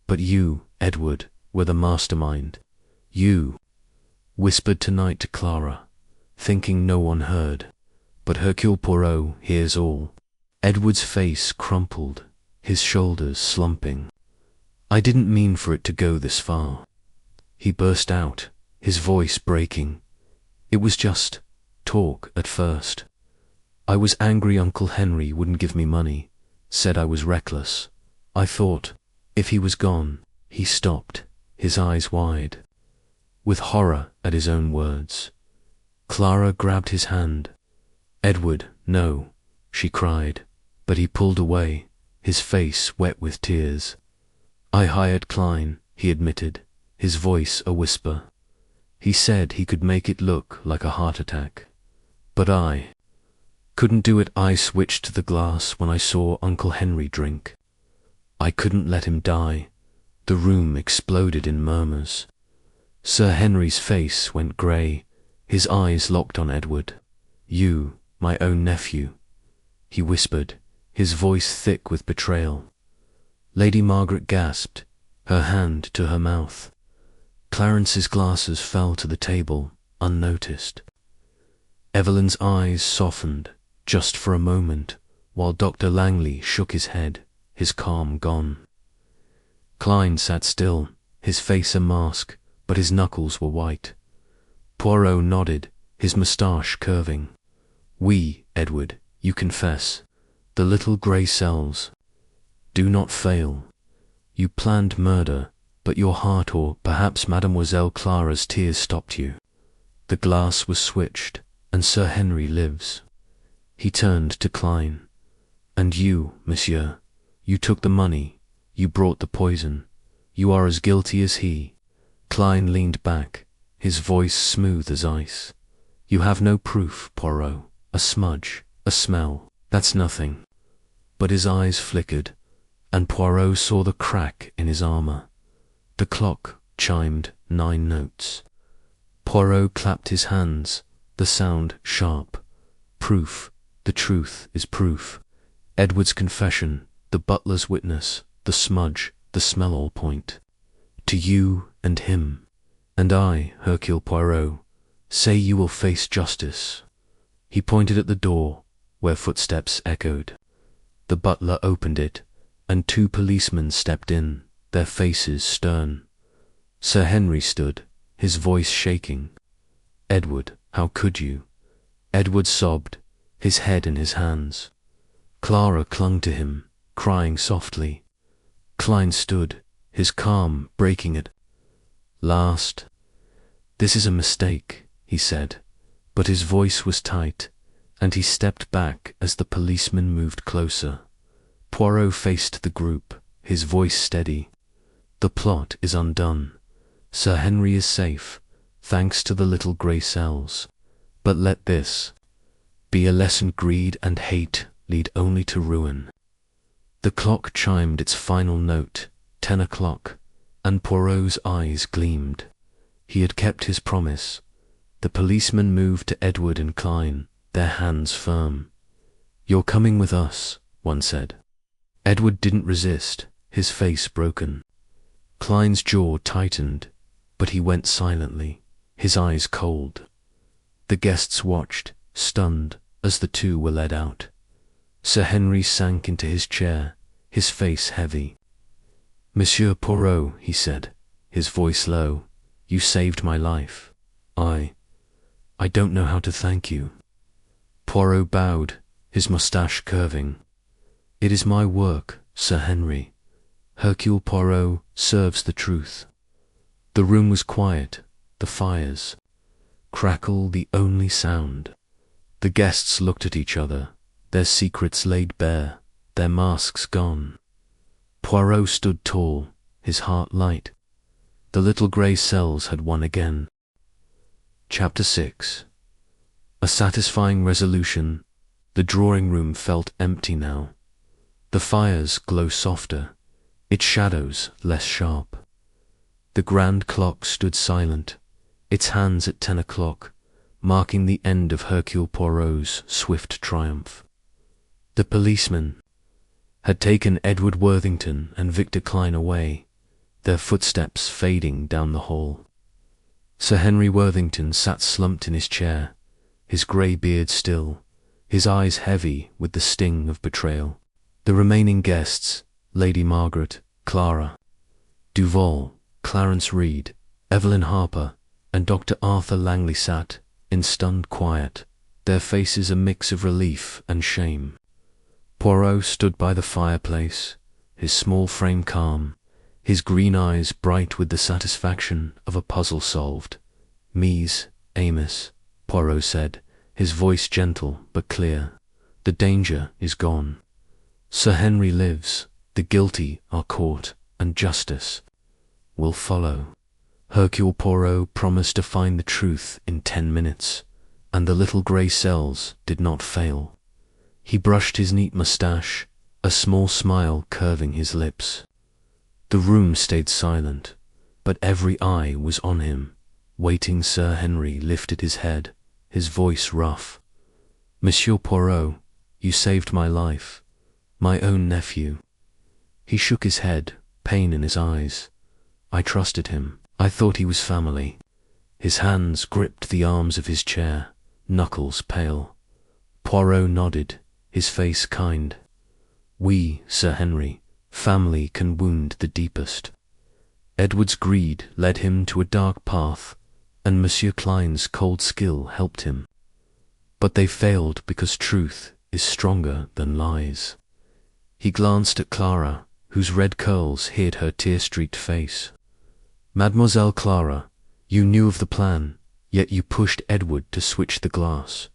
But you, Edward, were the mastermind. You whispered tonight to Clara, thinking no one heard. But Hercule Poirot hears all. Edward's face crumpled, his shoulders slumping. I didn't mean for it to go this far. He burst out, his voice breaking. It was just talk at first. I was angry Uncle Henry wouldn't give me money, said I was reckless. I thought, if he was gone. He stopped, his eyes wide, with horror at his own words. Clara grabbed his hand. Edward, no, she cried, but he pulled away, his face wet with tears. I hired Klein, he admitted, his voice a whisper. He said he could make it look like a heart attack. But I couldn't do it. I switched the glass when I saw Uncle Henry drink. I couldn't let him die. The room exploded in murmurs. Sir Henry's face went grey, his eyes locked on Edward. You, my own nephew, he whispered, his voice thick with betrayal. Lady Margaret gasped, her hand to her mouth. Clarence's glasses fell to the table, unnoticed. Evelyn's eyes softened, just for a moment, while Dr. Langley shook his head, his calm gone. Klein sat still, his face a mask, but his knuckles were white. Poirot nodded, his moustache curving. We, Edward, you confess. The little grey cells. Do not fail. You planned murder, but your heart or perhaps Mademoiselle Clara's tears stopped you. The glass was switched, and Sir Henry lives. He turned to Klein. And you, monsieur, you took the money. You brought the poison. You are as guilty as he. Klein leaned back, his voice smooth as ice. You have no proof, Poirot. A smudge, a smell, that's nothing. But his eyes flickered, and Poirot saw the crack in his armour. The clock chimed 9 notes. Poirot clapped his hands, the sound sharp. Proof, the truth is proof. Edward's confession, the butler's witness, the smudge, the smell all point. To you and him. And I, Hercule Poirot, say you will face justice. He pointed at the door, where footsteps echoed. The butler opened it, and 2 policemen stepped in, their faces stern. Sir Henry stood, his voice shaking. Edward, how could you? Edward sobbed, his head in his hands. Clara clung to him, crying softly. Klein stood, his calm breaking at last. This is a mistake, he said, but his voice was tight, and he stepped back as the policeman moved closer. Poirot faced the group, his voice steady. The plot is undone. Sir Henry is safe, thanks to the little grey cells. But let this be a lesson: greed and hate lead only to ruin. The clock chimed its final note, 10 o'clock, and Poirot's eyes gleamed. He had kept his promise. The policeman moved to Edward and Klein, their hands firm. You're coming with us, one said. Edward didn't resist, his face broken. Klein's jaw tightened, but he went silently, his eyes cold. The guests watched, stunned, as the 2 were led out. Sir Henry sank into his chair, his face heavy. Monsieur Poirot, he said, his voice low, you saved my life. I don't know how to thank you. Poirot bowed, his moustache curving. It is my work, Sir Henry. Hercule Poirot serves the truth. The room was quiet, the fires crackle the only sound. The guests looked at each other, their secrets laid bare, their masks gone. Poirot stood tall, his heart light. The little grey cells had won again. Chapter 6. A satisfying resolution. The drawing-room felt empty now. The fires glow softer, its shadows less sharp. The grand clock stood silent, its hands at 10 o'clock, marking the end of Hercule Poirot's swift triumph. The policemen had taken Edward Worthington and Victor Klein away, their footsteps fading down the hall. Sir Henry Worthington sat slumped in his chair, his grey beard still, his eyes heavy with the sting of betrayal. The remaining guests, Lady Margaret, Clara, Duval, Clarence Reed, Evelyn Harper, and Dr. Arthur Langley sat in stunned quiet, their faces a mix of relief and shame. Poirot stood by the fireplace, his small frame calm, his green eyes bright with the satisfaction of a puzzle solved. "Mise, Amos," Poirot said, his voice gentle but clear. "The danger is gone. Sir Henry lives, the guilty are caught, and justice will follow." Hercule Poirot promised to find the truth in 10 minutes, and the little grey cells did not fail. He brushed his neat moustache, a small smile curving his lips. The room stayed silent, but every eye was on him. Waiting, Sir Henry lifted his head, his voice rough. "Monsieur Poirot, you saved my life, my own nephew." He shook his head, pain in his eyes. "I trusted him. I thought he was family." His hands gripped the arms of his chair, knuckles pale. Poirot nodded, his face kind. "We, Sir Henry, family can wound the deepest." Edward's greed led him to a dark path, and Monsieur Klein's cold skill helped him. But they failed because truth is stronger than lies. He glanced at Clara, whose red curls hid her tear-streaked face. "Mademoiselle Clara, you knew of the plan, yet you pushed Edward to switch the glass.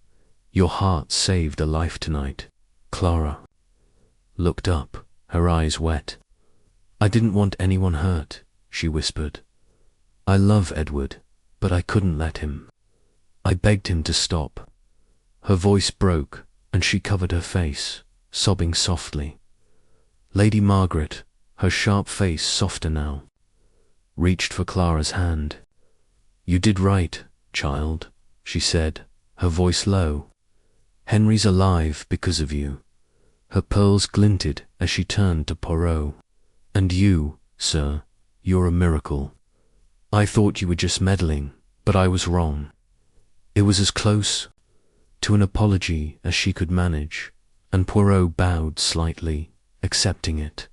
Your heart saved a life tonight." Clara looked up, her eyes wet. "I didn't want anyone hurt," she whispered. "I love Edward, but I couldn't let him. I begged him to stop." Her voice broke, and she covered her face, sobbing softly. Lady Margaret, her sharp face softer now, reached for Clara's hand. "You did right, child," she said, her voice low. "Henry's alive because of you." Her pearls glinted as she turned to Poirot. "And you, sir, you're a miracle. I thought you were just meddling, but I was wrong." It was as close to an apology as she could manage, and Poirot bowed slightly, accepting it.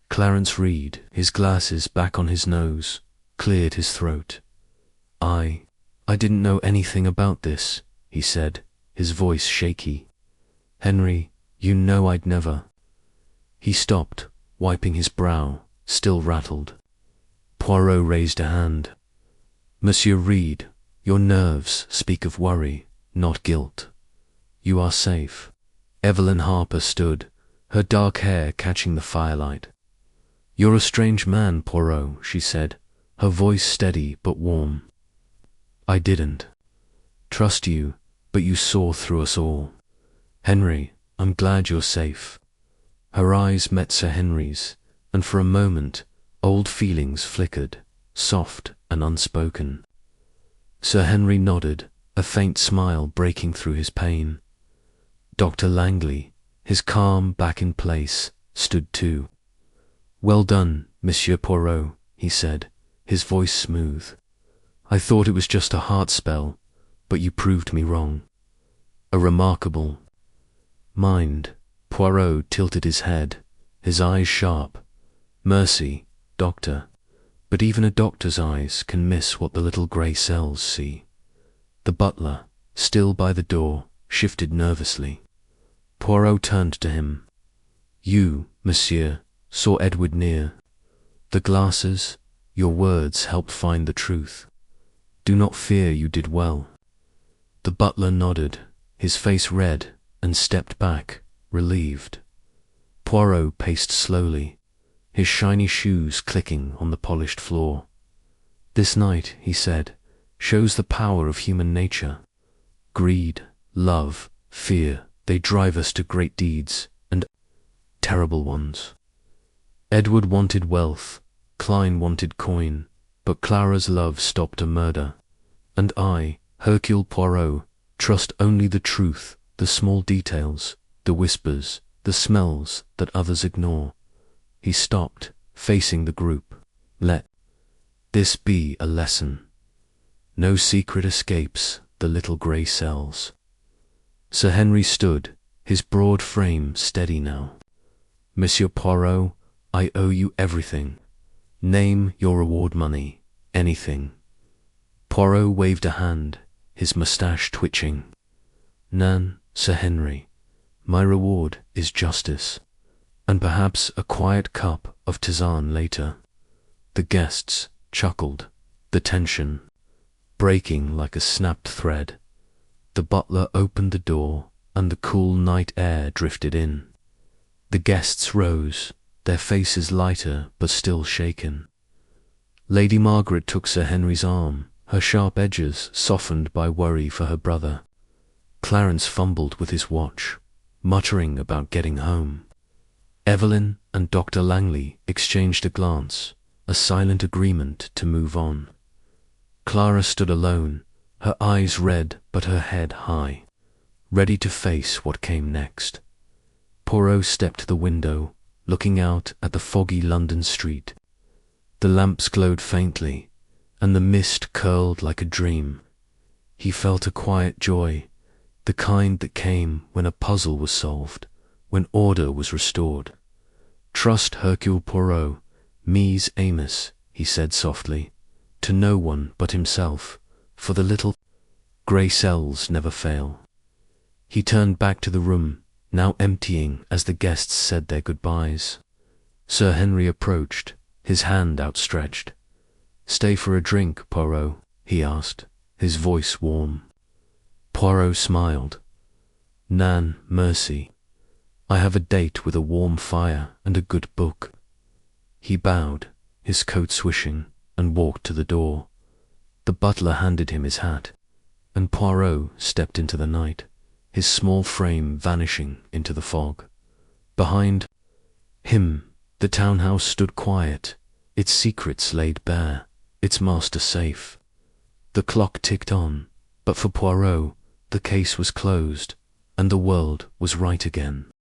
Clarence Reed, his glasses back on his nose, cleared his throat. I didn't know anything about this," he said, his voice shaky. "Henry, you know I'd never." He stopped, wiping his brow, still rattled. Poirot raised a hand. "Monsieur Reed, your nerves speak of worry, not guilt. You are safe." Evelyn Harper stood, her dark hair catching the firelight. "You're a strange man, Poirot," she said, her voice steady but warm. "I didn't trust you, but you saw through us all. Henry, I'm glad you're safe." Her eyes met Sir Henry's, and for a moment old feelings flickered, soft and unspoken. Sir Henry nodded, a faint smile breaking through his pain. Dr. Langley, his calm back in place, stood too. "Well done, Monsieur Poirot," he said, his voice smooth. "I thought it was just a heart spell, but you proved me wrong. A remarkable mind." Poirot tilted his head, his eyes sharp. "Mercy, doctor, but even a doctor's eyes can miss what the little grey cells see." The butler, still by the door, shifted nervously. Poirot turned to him. You, monsieur, saw Edward near. The glasses, your words helped find the truth. Do not fear, you did well. The butler nodded, his face red, and stepped back, relieved. Poirot paced slowly, his shiny shoes clicking on the polished floor. This night, he said, shows the power of human nature. Greed, love, fear, they drive us to great deeds, and terrible ones. Edward wanted wealth, Klein wanted coin, but Clara's love stopped a murder. And I, Hercule Poirot, trust only the truth, the small details, the whispers, the smells that others ignore. He stopped, facing the group. Let this be a lesson. No secret escapes the little grey cells. Sir Henry stood, his broad frame steady now. Monsieur Poirot, I owe you everything. Name your reward money, anything. Poirot waved a hand, his moustache twitching. Nan, Sir Henry, my reward is justice, and perhaps a quiet cup of tisane later. The guests chuckled, the tension breaking like a snapped thread. The butler opened the door, and the cool night air drifted in. The guests rose, their faces lighter but still shaken. Lady Margaret took Sir Henry's arm, her sharp edges softened by worry for her brother. Clarence fumbled with his watch, muttering about getting home. Evelyn and Dr. Langley exchanged a glance, a silent agreement to move on. Clara stood alone, her eyes red but her head high, ready to face what came next. Poirot stepped to the window, looking out at the foggy London street. The lamps glowed faintly, and the mist curled like a dream. He felt a quiet joy, the kind that came when a puzzle was solved, when order was restored. Trust Hercule Poirot, mise Amos, he said softly, to no one but himself, for the little grey cells never fail. He turned back to the room, now emptying as the guests said their goodbyes. Sir Henry approached, his hand outstretched. Stay for a drink, Poirot, he asked, his voice warm. Poirot smiled. Nan, mercy. I have a date with a warm fire and a good book. He bowed, his coat swishing, and walked to the door. The butler handed him his hat, and Poirot stepped into the night, his small frame vanishing into the fog. Behind him, the townhouse stood quiet, its secrets laid bare, its master safe. The clock ticked on, but for Poirot, the case was closed, and the world was right again.